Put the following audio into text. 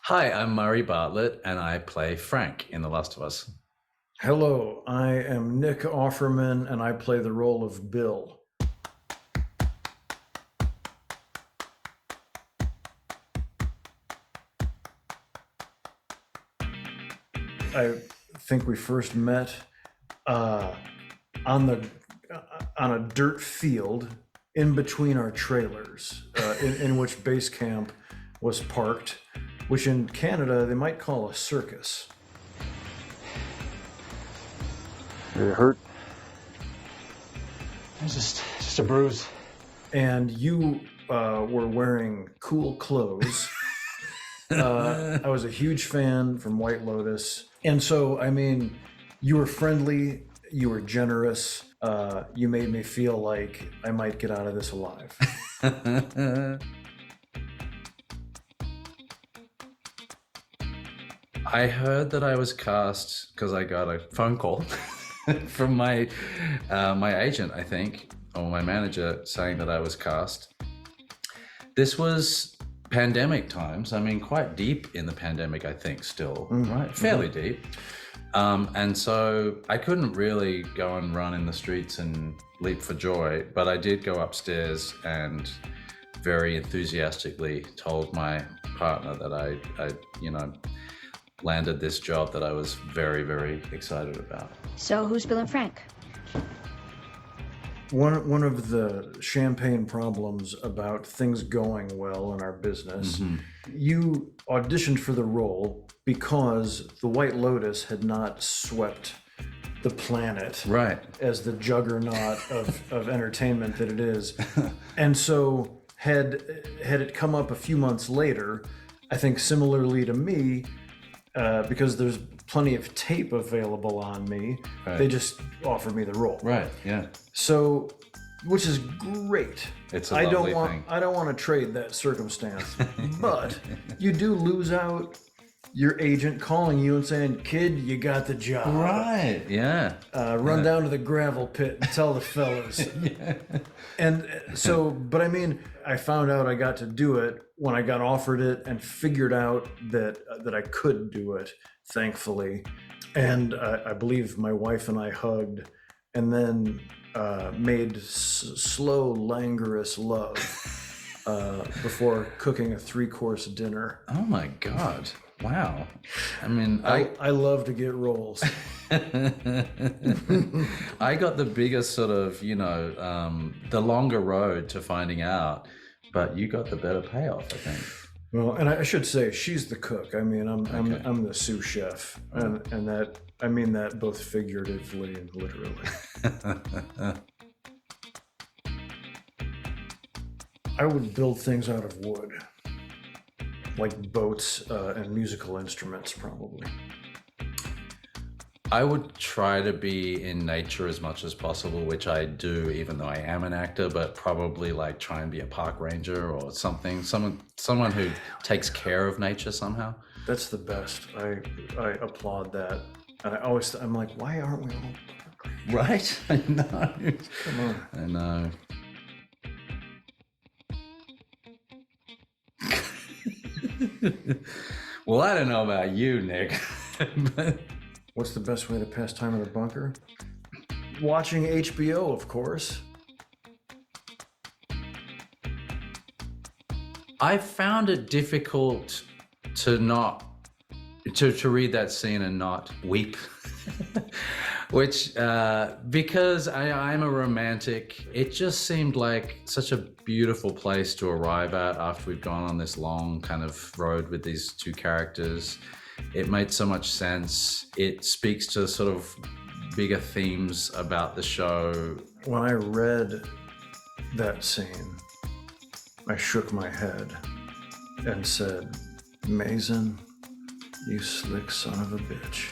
Hi, I'm Murray Bartlett, and I play Frank in The Last of Us. Hello, I am Nick Offerman, and I play the role of Bill. I think we first met uh, on the on a dirt field in between our trailers, in which base camp was parked, which in Canada they might call a circus. It hurt. It's just a bruise. And you were wearing cool clothes. I was a huge fan from White Lotus. And so, I mean, you were friendly, you were generous, you made me feel like I might get out of this alive. I heard that I was cast because I got a phone call from my agent, I think, or my manager, saying that I was cast. This was pandemic times. I mean, quite deep in the pandemic, I think, still, right? Fairly deep. And so I couldn't really go and run in the streets and leap for joy, but I did go upstairs and very enthusiastically told my partner that I landed this job that I was very, very excited about. So who's Bill and Frank? One of the champagne problems about things going well in our business, you auditioned for the role because the White Lotus had not swept the planet Right. as the juggernaut of entertainment that it is. And so had it come up a few months later, I think similarly to me, because there's plenty of tape available on me, they just offered me the role. Right, yeah. So, which is great. It's a lovely thing. I don't want to trade that circumstance, but you do lose out your agent calling you and saying, "Kid, you got the job. Right, yeah. Run down to the gravel pit and tell the fellas." And so, but I mean, I found out I got to do it when I got offered it and figured out that I could do it, thankfully. And I believe my wife and I hugged and then made slow, languorous love before cooking a 3-course dinner. Oh my God. Wow. I mean, I love to get rolls. I got the biggest sort of, the longer road to finding out, but you got the better payoff, I think. Well, and I should say she's the cook. I mean, I'm the sous chef, and that I mean that both figuratively and literally. I would build things out of wood, like boats and musical instruments, probably. I would try to be in nature as much as possible, which I do, even though I am an actor, but probably like try and be a park ranger or something, someone who takes care of nature somehow. That's the best. I applaud that. And I'm like, why aren't we all park rangers? Right? I know. Come on. I know. Well, I don't know about you, Nick, but What's the best way to pass time in the bunker? Watching HBO, of course. I found it difficult to read that scene and not weep, which because I'm a romantic, it just seemed like such a beautiful place to arrive at after we've gone on this long kind of road with these two characters. It made so much sense. It speaks to sort of bigger themes about the show. When I read that scene, I shook my head and said, "Mason, you slick son of a bitch."